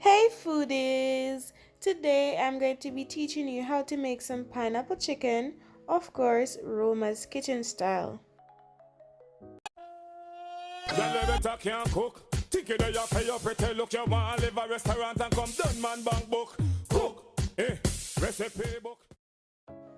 Hey foodies! Today I'm going to be teaching you how to make some pineapple chicken, of course, Roma's kitchen style. Girl, you better can cook. Think you know you pay your pretty look. You want to live a restaurant and come done man bank book. Cook, recipe book.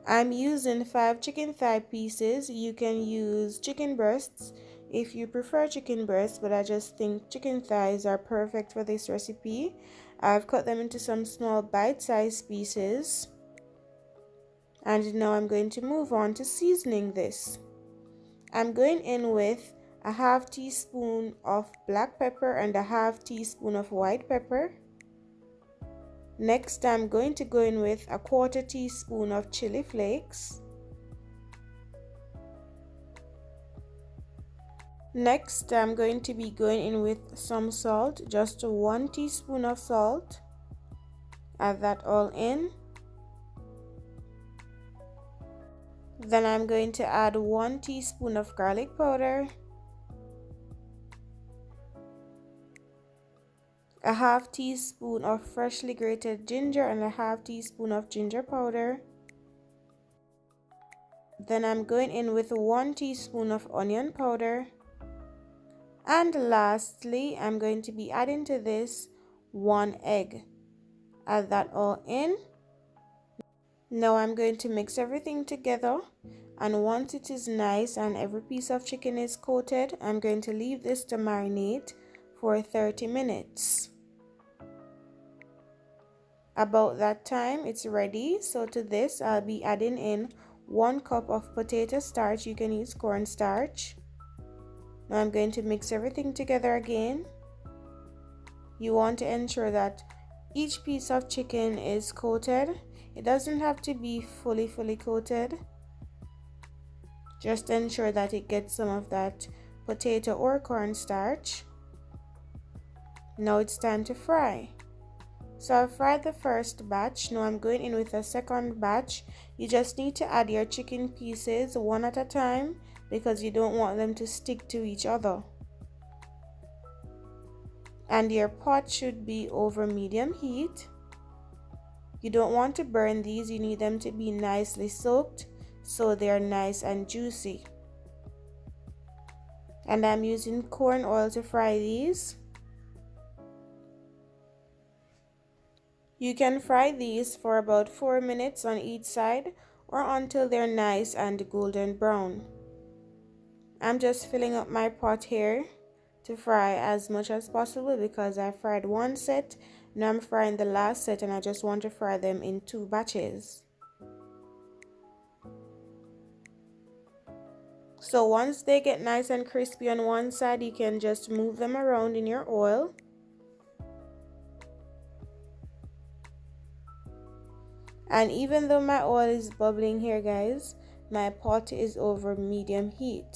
I'm using 5 chicken thigh pieces. You can use chicken breasts if you prefer chicken breasts, but I just think chicken thighs are perfect for this recipe. I've cut them into some small bite-sized pieces. And now I'm going to move on to seasoning this. I'm going in with a half teaspoon of black pepper and a half teaspoon of white pepper. Next, I'm going to go in with a quarter teaspoon of chili flakes. Next, I'm going to be going in with some salt, just 1 teaspoon of salt. Add that all in. Then I'm going to add 1 teaspoon of garlic powder, a half teaspoon of freshly grated ginger and a half teaspoon of ginger powder. Then I'm going in with 1 teaspoon of onion powder. And lastly, I'm going to be adding to this 1 egg. Add that all in. Now I'm going to mix everything together, and once it is nice and every piece of chicken is coated, I'm going to leave this to marinate for 30 minutes. About that time it's ready, so to this I'll be adding in 1 cup of potato starch. You can use cornstarch. Now I'm going to mix everything together again. You want to ensure that each piece of chicken is coated. It doesn't have to be fully coated. Just ensure that it gets some of that potato or cornstarch. Now it's time to fry. So I've fried the first batch. Now I'm going in with a second batch. You just need to add your chicken pieces one at a time because you don't want them to stick to each other. And your pot should be over medium heat. You don't want to burn these, you need them to be nicely soaked so they're nice and juicy. And I'm using corn oil to fry these. You can fry these for about 4 minutes on each side or until they're nice and golden brown. I'm just filling up my pot here to fry as much as possible because I fried 1 set. Now I'm frying the last set and I just want to fry them in 2 batches. So once they get nice and crispy on one side, you can just move them around in your oil. And even though my oil is bubbling here, guys, my pot is over medium heat.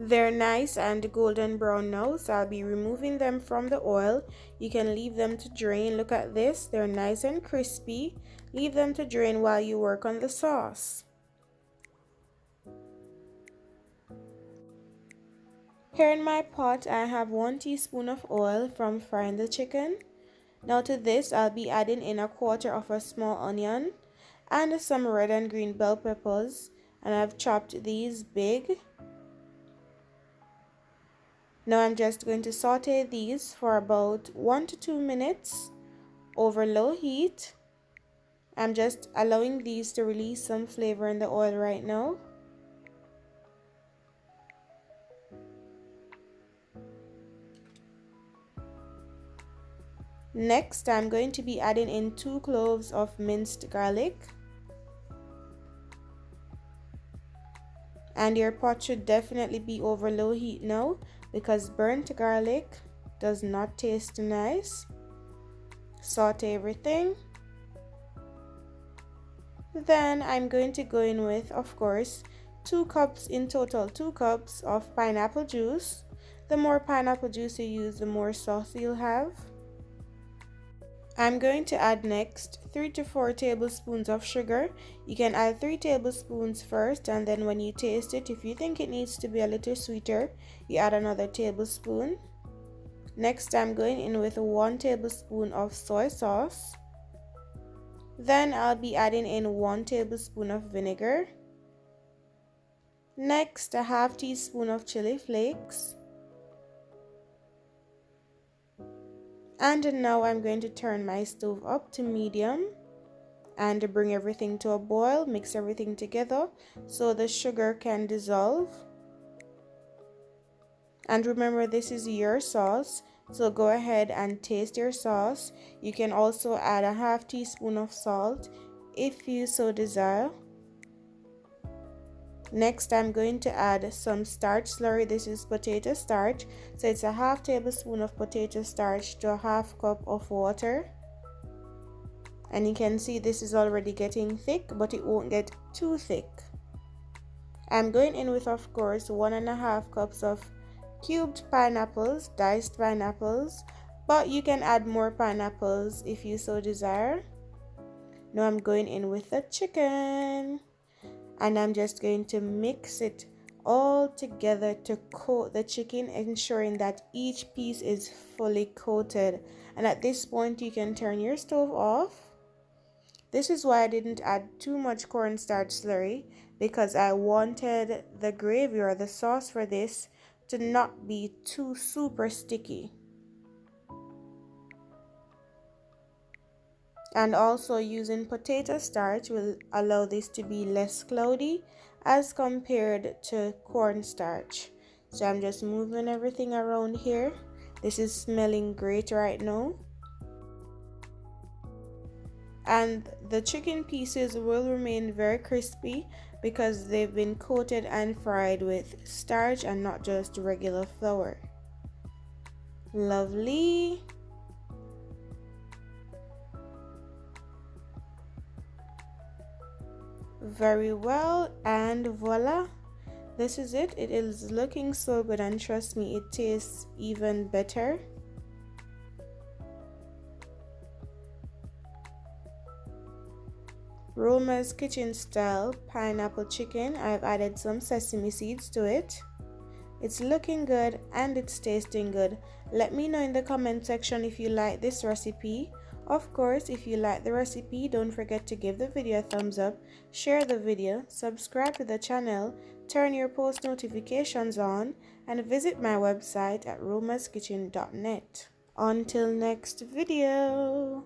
They're nice and golden brown now, so I'll be removing them from the oil. You can leave them to drain. Look at this, they're nice and crispy. Leave them to drain while you work on the sauce. Here in my pot, I have 1 teaspoon of oil from frying the chicken. Now to this, I'll be adding in a quarter of a small onion and some red and green bell peppers, and I've chopped these big. Now I'm just going to saute these for about 1 to 2 minutes over low heat. I'm just allowing these to release some flavor in the oil right now. Next, I'm going to be adding in 2 cloves of minced garlic. And your pot should definitely be over low heat now because burnt garlic does not taste nice. Saute everything. Then I'm going to go in with, of course, 2 cups in total, 2 cups of pineapple juice. The more pineapple juice you use, the more sauce you'll have. I'm going to add next 3 to 4 tablespoons of sugar. You can add 3 tablespoons first, and then when you taste it, if you think it needs to be a little sweeter, you add another tablespoon. Next, I'm going in with 1 tablespoon of soy sauce. Then I'll be adding in 1 tablespoon of vinegar. Next, a half teaspoon of chili flakes. And now I'm going to turn my stove up to medium and bring everything to a boil. Mix everything together so the sugar can dissolve. And remember, this is your sauce, so go ahead and taste your sauce. You can also add a half teaspoon of salt if you so desire. Next, I'm going to add some starch slurry. This is potato starch, so it's a half tablespoon of potato starch to a half cup of water. And you can see this is already getting thick, but it won't get too thick. I'm going in with, of course, 1.5 cups of cubed pineapples, diced pineapples, but you can add more pineapples if you so desire. Now I'm going in with the chicken, and I'm just going to mix it all together to coat the chicken, ensuring that each piece is fully coated. And at this point, you can turn your stove off. This is why I didn't add too much cornstarch slurry, because I wanted the gravy or the sauce for this to not be too super sticky. And also, using potato starch will allow this to be less cloudy as compared to cornstarch. So I'm just moving everything around here. This is smelling great right now. And the chicken pieces will remain very crispy because they've been coated and fried with starch and not just regular flour. Lovely. Very well, and voila, this is it. It is looking so good, and trust me, it tastes even better. Roma's Kitchen style pineapple chicken. I've added some sesame seeds to it. It's looking good and it's tasting good. Let me know in the comment section if you like this recipe. Of course, if you like the recipe, don't forget to give the video a thumbs up, share the video, subscribe to the channel, turn your post notifications on, and visit my website at romaskitchen.net. Until next video.